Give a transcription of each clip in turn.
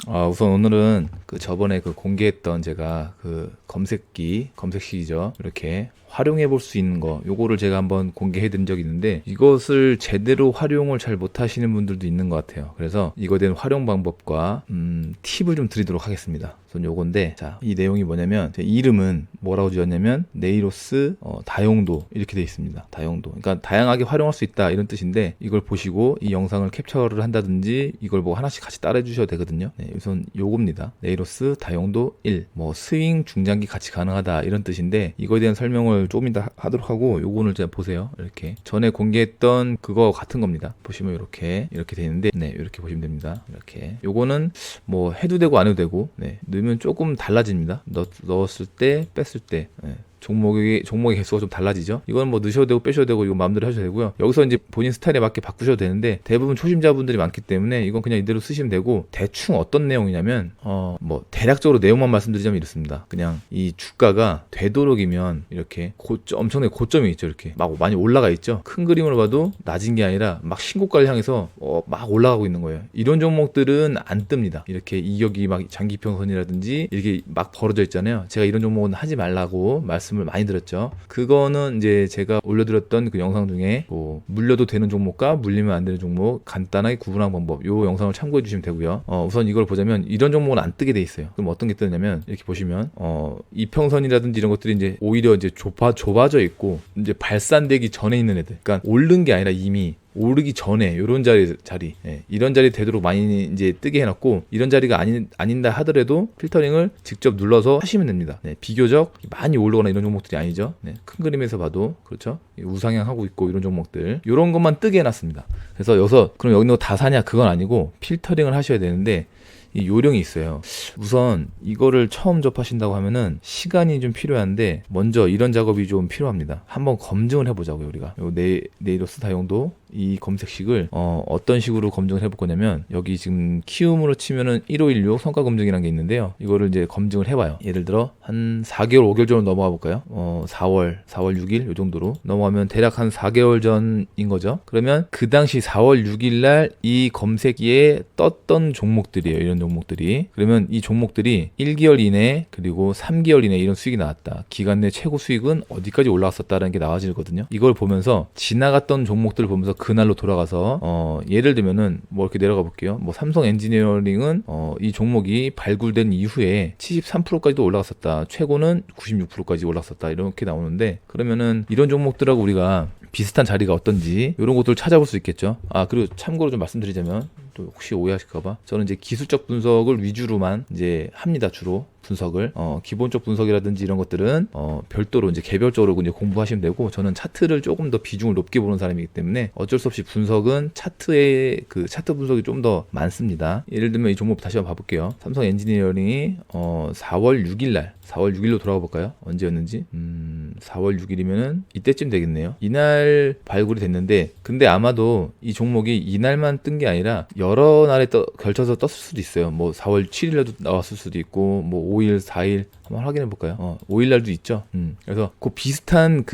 우선 오늘은 그 저번에 그 공개했던 제가 그 검색식이죠. 이렇게 활용해 볼 수 있는 거, 요거를 제가 한번 공개해 드린 적이 있는데, 이것을 제대로 활용을 잘 못하시는 분들도 있는 것 같아요. 그래서 이거에 대한 활용 방법과 팁을 좀 드리도록 하겠습니다. 우선 요건데, 자, 이 내용이 뭐냐면, 제 이름은 뭐라고 지었냐면 네이로스 다용도 이렇게 되어 있습니다. 다용도, 그러니까 다양하게 활용할 수 있다 이런 뜻인데, 이걸 보시고 이 영상을 캡처를 한다든지 이걸 보고 하나씩 같이 따라해 주셔도 되거든요. 네, 우선 요겁니다. 네이로스 다용도 1, 뭐 스윙 중장기 같이 가능하다 이런 뜻인데, 이거에 대한 설명을 조금 이따 하도록 하고, 요거는 제가 보세요. 이렇게 전에 공개했던 그거 같은 겁니다. 보시면 이렇게 되어 있는데, 네, 이렇게 보시면 됩니다. 이렇게 요거는 뭐 해도 되고 안 해도 되고, 네, 넣으면 조금 달라집니다. 넣었을 때 뺐을 때, 네. 종목의 개수가 좀 달라지죠. 이건 뭐 넣으셔도 되고 빼셔도 되고 이거 마음대로 하셔도 되고요. 여기서 이제 본인 스타일에 맞게 바꾸셔도 되는데, 대부분 초심자분들이 많기 때문에 이건 그냥 이대로 쓰시면 되고, 대충 어떤 내용이냐면 뭐 대략적으로 내용만 말씀드리자면 이렇습니다. 그냥 이 주가가 되도록이면 이렇게 엄청나게 고점이 있죠. 이렇게 막 많이 올라가 있죠. 큰 그림으로 봐도 낮은 게 아니라 막 신고가를 향해서 막 올라가고 있는 거예요. 이런 종목들은 안 뜹니다. 이렇게 이격이 막 장기평선이라든지 이렇게 막 벌어져 있잖아요. 제가 이런 종목은 하지 말라고 말씀을 많이 드렸죠. 그거는 이제 제가 올려드렸던 그 영상 중에 뭐 물려도 되는 종목과 물리면 안 되는 종목 간단하게 구분하는 방법, 요 영상을 참고해 주시면 되고요. 우선 이걸 보자면 이런 종목은 안 뜨게 돼 있어요. 그럼 어떤 게 뜨냐면, 이렇게 보시면 이평선이라든지 이런 것들이 이제 오히려 이제 좁아져 있고, 이제 발산되기 전에 있는 애들, 그러니까 오른 게 아니라 이미 오르기 전에 이런 자리, 예, 이런 자리 되도록 많이 이제 뜨게 해놨고, 이런 자리가 아닌다 하더라도 필터링을 직접 눌러서 하시면 됩니다. 네, 비교적 많이 올라오거나 이런 종목들이 아니죠. 네, 큰 그림에서 봐도 그렇죠. 우상향 하고 있고 이런 종목들, 이런 것만 뜨게 해놨습니다. 그래서 여기서 그럼 여기 너 다 사냐, 그건 아니고 필터링을 하셔야 되는데, 이 요령이 있어요. 우선 이거를 처음 접하신다고 하면은 시간이 좀 필요한데, 먼저 이런 작업이 좀 필요합니다. 한번 검증을 해보자고요. 우리가 요 네이로스 다용도 이 검색식을 어떤 식으로 검증을 해볼 거냐면, 여기 지금 키움으로 치면은 1516 성과 검증이라는 게 있는데요. 이거를 이제 검증을 해봐요. 예를 들어 한 4개월 5개월 정도 넘어가 볼까요? 4월 6일 요 정도로 넘어가면 대략 한 4개월 전인 거죠. 그러면 그 당시 4월 6일 날 이 검색기에 떴던 종목들이에요. 이런 종목들이. 그러면 이 종목들이 1개월 이내 그리고 3개월 이내 이런 수익이 나왔다, 기간 내 최고 수익은 어디까지 올라왔었다라는 게 나와지거든요. 이걸 보면서 지나갔던 종목들을 보면서 그날로 돌아가서 예를 들면은 뭐 이렇게 내려가 볼게요. 뭐 삼성 엔지니어링은 이 종목이 발굴된 이후에 73%까지도 올라갔었다, 최고는 96%까지 올랐었다, 이렇게 나오는데, 그러면은 이런 종목들하고 우리가 비슷한 자리가 어떤지 이런 것들을 찾아볼 수 있겠죠. 그리고 참고로 좀 말씀드리자면, 또 혹시 오해하실까봐, 저는 이제 기술적 분석을 위주로만 이제 합니다. 주로 분석을 기본적 분석이라든지 이런 것들은 별도로 이제 개별적으로 이제 공부하시면 되고, 저는 차트를 조금 더 비중을 높게 보는 사람이기 때문에 어쩔 수 없이 분석은 차트의 그 차트 분석이 좀 더 많습니다. 예를 들면 이 종목 다시 한번 봐볼게요. 삼성 엔지니어링이 4월 6일로 돌아가 볼까요? 언제였는지 4월 6일이면은 이때쯤 되겠네요. 이날 발굴이 됐는데, 근데 아마도 이 종목이 이날만 뜬 게 아니라 여러 날에 걸쳐서 떴을 수도 있어요. 뭐 4월 7일에도 나왔을 수도 있고, 뭐 5일, 4일 한번 확인해 볼까요? 5일 날도 있죠. 그래서 그 비슷한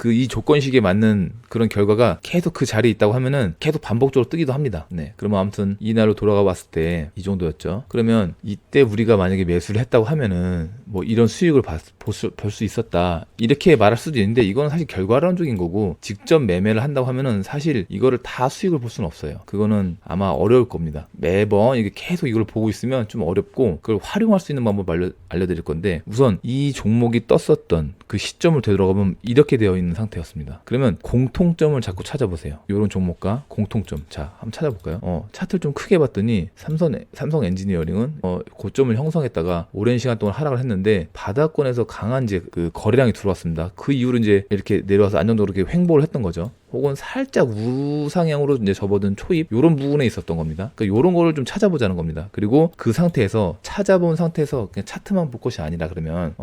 이 조건식에 맞는 그런 결과가 계속 그 자리에 있다고 하면은 계속 반복적으로 뜨기도 합니다. 네. 그러면 아무튼 이날로 돌아가 봤을 때 이 정도였죠. 그러면 이때 우리가 만약에 매수를 했다고 하면은 뭐 이런 수익을 볼 수 있었다, 이렇게 말할 수도 있는데, 이거는 사실 결과론적인 거고, 직접 매매를 한다고 하면은 사실 이거를 다 수익을 볼 수는 없어요. 그거는 아마 어려울 겁니다. 매번 이게 계속 이걸 보고 있으면 좀 어렵고, 그걸 활용할 수 있는 방법을 알려드릴 건데, 우선 이 종목이 떴었던 그 시점을 되돌아가면 이렇게 되어 있는 상태였습니다. 그러면 공통점을 자꾸 찾아보세요. 이런 종목과 공통점. 자, 한번 찾아볼까요? 차트를 좀 크게 봤더니 삼성 엔지니어링은 고점을 형성했다가 오랜 시간 동안 하락을 했는데, 바닥권에서 강한 이제 그 거래량이 들어왔습니다. 그 이후로 이제 이렇게 내려와서 안정적으로 이렇게 횡보를 했던 거죠. 혹은 살짝 우상향으로 이제 접어든 초입, 요런 부분에 있었던 겁니다. 그러니까 요런 거를 좀 찾아보자는 겁니다. 그리고 그 상태에서, 찾아본 상태에서 그냥 차트만 볼 것이 아니라, 그러면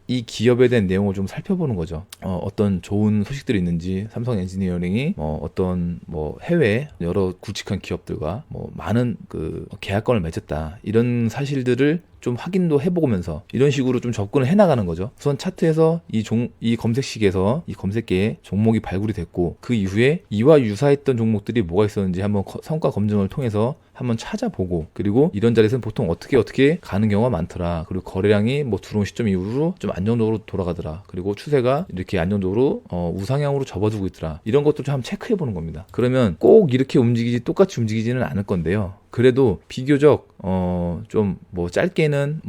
이 기업에 대한 내용을 좀 살펴보는 거죠. 어떤 좋은 소식들이 있는지, 삼성 엔지니어링이 어떤 뭐 해외 여러 굵직한 기업들과 뭐 많은 그 계약건을 맺었다, 이런 사실들을 좀 확인도 해보면서 이런 식으로 좀 접근을 해나가는 거죠. 우선 차트에서 이 검색식에서 이 검색계에 종목이 발굴이 됐고, 그 이후에 이와 유사했던 종목들이 뭐가 있었는지 한번 성과 검증을 통해서 한번 찾아보고, 그리고 이런 자리에서는 보통 어떻게 가는 경우가 많더라. 그리고 거래량이 뭐 들어온 시점 이후로 좀 안정적으로 돌아가더라. 그리고 추세가 이렇게 안정적으로 우상향으로 접어두고 있더라. 이런 것도 좀 한번 체크해 보는 겁니다. 그러면 꼭 이렇게 똑같이 움직이지는 않을 건데요. 그래도 비교적 좀 뭐 짧게는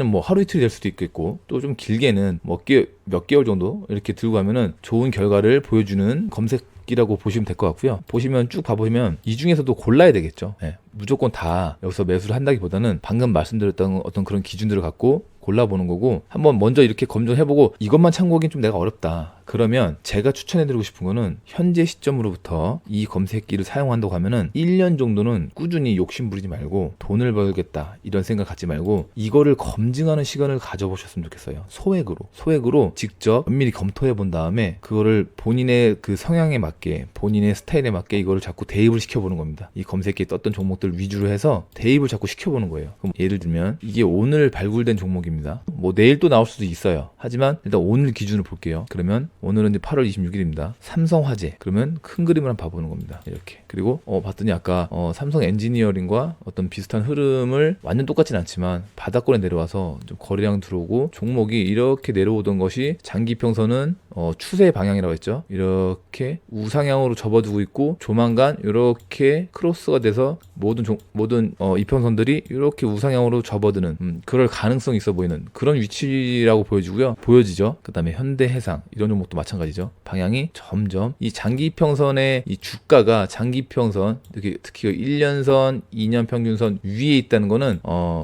뭐 하루 이틀이 될 수도 있겠고, 또 좀 길게는 몇 개월 정도 이렇게 들고 가면은 좋은 결과를 보여주는 검색기라고 보시면 될 것 같고요. 보시면 쭉 봐보시면 이 중에서도 골라야 되겠죠. 네, 무조건 다 여기서 매수를 한다기보다는 방금 말씀드렸던 어떤 그런 기준들을 갖고 골라보는 거고, 한번 먼저 이렇게 검증해보고 이것만 참고하기는 좀 내가 어렵다. 그러면 제가 추천해드리고 싶은 거는 현재 시점으로부터 이 검색기를 사용한다고 하면은 1년 정도는 꾸준히 욕심 부리지 말고 돈을 벌겠다 이런 생각 갖지 말고 이거를 검증하는 시간을 가져보셨으면 좋겠어요. 소액으로 직접 면밀히 검토해 본 다음에 그거를 본인의 그 성향에 맞게, 본인의 스타일에 맞게 이거를 자꾸 대입을 시켜보는 겁니다. 이 검색기에 떴던 종목들 위주로 해서 대입을 자꾸 시켜보는 거예요. 그럼 예를 들면 이게 오늘 발굴된 종목입니다. 뭐 내일 또 나올 수도 있어요. 하지만 일단 오늘 기준으로 볼게요. 그러면 오늘은 이제 8월 26일입니다. 삼성화재. 그러면 큰 그림을 한번 봐보는 겁니다. 이렇게. 그리고 봤더니 아까 삼성 엔지니어링과 어떤 비슷한 흐름을 완전 똑같진 않지만 바닥권에 내려와서 좀 거래량 들어오고 종목이 이렇게 내려오던 것이 장기평선은 추세의 방향이라고 했죠. 이렇게 우상향으로 접어두고 있고 조만간 이렇게 크로스가 돼서 모든 이평선들이 이렇게 우상향으로 접어드는 그럴 가능성이 있어 보이는 그런 위치라고 보여지죠. 그 다음에 현대해상 이런 종목도 마찬가지죠. 방향이 점점 이 장기평선의 이 주가가 장기평선 특히 1년선, 2년 평균선 위에 있다는 거는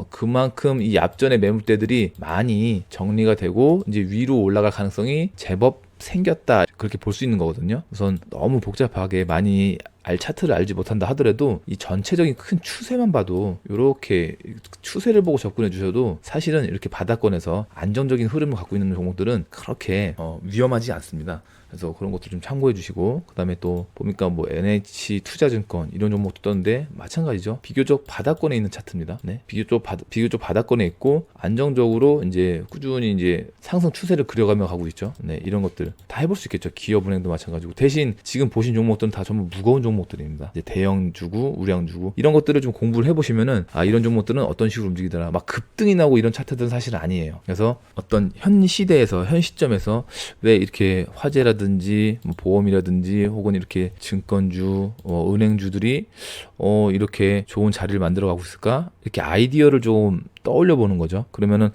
그만큼 이 앞전의 매물대들이 많이 정리가 되고 이제 위로 올라갈 가능성이 제법 생겼다, 그렇게 볼 수 있는 거거든요. 우선 너무 복잡하게 많이 차트를 알지 못한다 하더라도 이 전체적인 큰 추세만 봐도 이렇게 추세를 보고 접근해 주셔도 사실은 이렇게 바닥권에서 안정적인 흐름을 갖고 있는 종목들은 그렇게 위험하지 않습니다. 그래서 그런 것도 좀 참고해 주시고, 그 다음에 또 보니까 뭐 NH투자증권 이런 종목도 떴는데 마찬가지죠. 비교적 바닥권에 있는 차트입니다. 네, 비교적 바닥권에 있고 안정적으로 이제 꾸준히 이제 상승 추세를 그려가며 가고 있죠. 네, 이런 것들 다 해볼 수 있겠죠. 기업은행도 마찬가지고. 대신 지금 보신 종목들은 다 전부 무거운 종목들입니다. 이제 대형주고 우량주고 이런 것들을 좀 공부를 해보시면은 이런 종목들은 어떤 식으로 움직이더라, 막 급등이 나고 이런 차트들은 사실은 아니에요. 그래서 어떤 현 시대에서 현 시점에서 왜 이렇게 화재라든지 뭐 보험이라든지 혹은 이렇게 증권주, 은행주들이 이렇게 좋은 자리를 만들어 가고 있을까? 이렇게 아이디어를 좀 떠올려 보는 거죠. 그러면은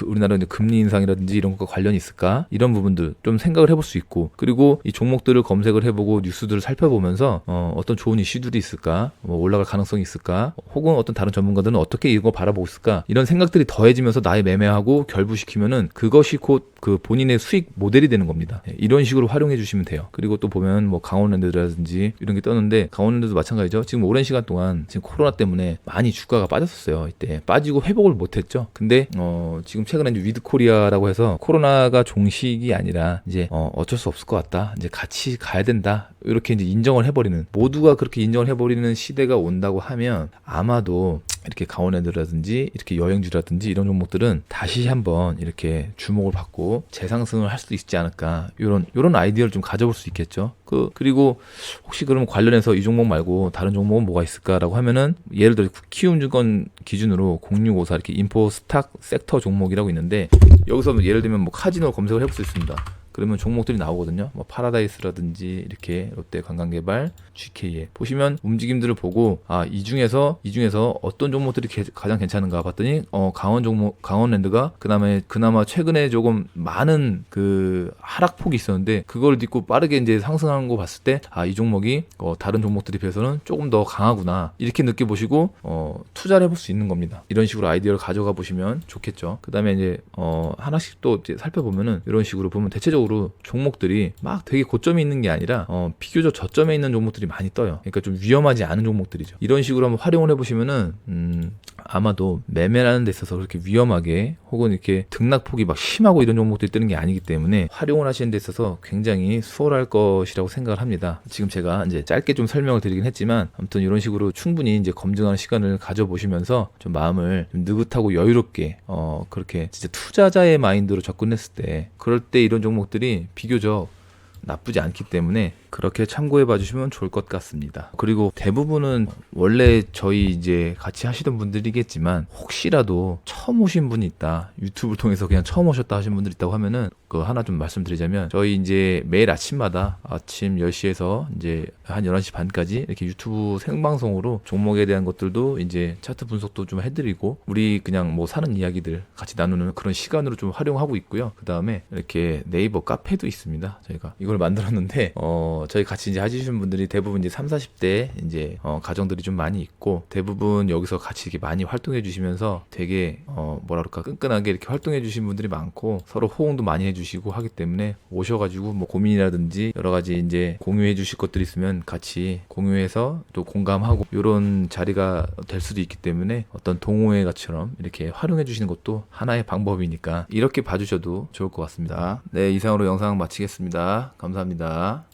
우리나라 금리 인상이라든지 이런 것과 관련이 있을까? 이런 부분들 좀 생각을 해볼 수 있고, 그리고 이 종목들을 검색을 해보고 뉴스들을 살펴보면서 어떤 좋은 이슈들이 있을까? 뭐 올라갈 가능성이 있을까? 혹은 어떤 다른 전문가들은 어떻게 이거 바라보고 있을까? 이런 생각들이 더해지면서 나의 매매하고 결부시키면은 그것이 곧 그 본인의 수익 모델이 되는 겁니다. 이런 식으로 활용해 주시면 돼요. 그리고 또 보면 뭐 강원랜드라든지 이런 게 떴는데, 강원랜드도 마찬가지죠. 지금 오랜 시간 동안 지금 코로나 때문에 많이 주가가 빠졌었어요. 이때 빠지고 회복을 못했죠. 근데 지금 최근에 이제 위드코리아라고 해서 코로나가 종식이 아니라 이제 어쩔 수 없을 것 같다, 이제 같이 가야 된다, 이렇게 이제 인정을 해버리는, 모두가 그렇게 인정을 해버리는 시대가 온다고 하면 아마도 이렇게 강원랜드라든지 이렇게 여행주라든지 이런 종목들은 다시 한번 이렇게 주목을 받고 재상승을 할 수도 있지 않을까, 이런 아이디어를 좀 가져볼 수 있겠죠. 그리고 혹시 그러면 관련해서 이 종목 말고 다른 종목은 뭐가 있을까라고 하면은, 예를 들어 키움증권 기준으로 0654 이렇게 인포스탁 섹터 종목이라고 있는데, 여기서 예를 들면 뭐 카지노 검색을 해볼 수 있습니다. 그러면 종목들이 나오거든요. 뭐 파라다이스라든지 이렇게 롯데관광개발, GK에 보시면 움직임들을 보고 이 중에서 어떤 종목들이 가장 괜찮은가 봤더니 강원랜드가 그나마 최근에 조금 많은 그 하락폭이 있었는데 그걸 딛고 빠르게 이제 상승하는 거 봤을 때 이 종목이 다른 종목들에 비해서는 조금 더 강하구나, 이렇게 느껴보시고 투자를 해볼 수 있는 겁니다. 이런 식으로 아이디어를 가져가 보시면 좋겠죠. 그 다음에 이제 하나씩 또 이제 살펴보면은 이런 식으로 보면 대체적으로 종목들이 막 되게 고점이 있는 게 아니라 비교적 저점에 있는 종목들이 많이 떠요. 그러니까 좀 위험하지 않은 종목들이죠. 이런 식으로 한번 활용을 해보시면은 아마도 매매하는 데 있어서 그렇게 위험하게 혹은 이렇게 등락폭이 막 심하고 이런 종목들이 뜨는 게 아니기 때문에 활용을 하시는 데 있어서 굉장히 수월할 것이라고 생각을 합니다. 지금 제가 이제 짧게 좀 설명을 드리긴 했지만 아무튼 이런 식으로 충분히 이제 검증하는 시간을 가져보시면서 좀 마음을 좀 느긋하고 여유롭게 그렇게 진짜 투자자의 마인드로 접근했을 때, 그럴 때 이런 종목들이 비교적 나쁘지 않기 때문에 그렇게 참고해 봐주시면 좋을 것 같습니다. 그리고 대부분은 원래 저희 이제 같이 하시던 분들이겠지만 혹시라도 처음 오신 분이 있다, 유튜브를 통해서 그냥 처음 오셨다 하신 분들 있다고 하면은 그 하나 좀 말씀드리자면, 저희 이제 매일 아침마다 아침 10시에서 이제 한 11시 반까지 이렇게 유튜브 생방송으로 종목에 대한 것들도 이제 차트 분석도 좀 해드리고, 우리 그냥 뭐 사는 이야기들 같이 나누는 그런 시간으로 좀 활용하고 있고요. 그 다음에 이렇게 네이버 카페도 있습니다. 저희가 이걸 만들었는데 저희 같이 이제 해주신 분들이 대부분 이제 30, 40대 이제 가정들이 좀 많이 있고, 대부분 여기서 같이 이렇게 많이 활동해 주시면서 되게 뭐라 그럴까, 끈끈하게 이렇게 활동해 주신 분들이 많고 서로 호응도 많이 해주시고 하기 때문에, 오셔가지고 뭐 고민이라든지 여러 가지 이제 공유해 주실 것들이 있으면 같이 공유해서 또 공감하고 이런 자리가 될 수도 있기 때문에, 어떤 동호회가처럼 이렇게 활용해 주시는 것도 하나의 방법이니까 이렇게 봐주셔도 좋을 것 같습니다. 네, 이상으로 영상 마치겠습니다. 감사합니다.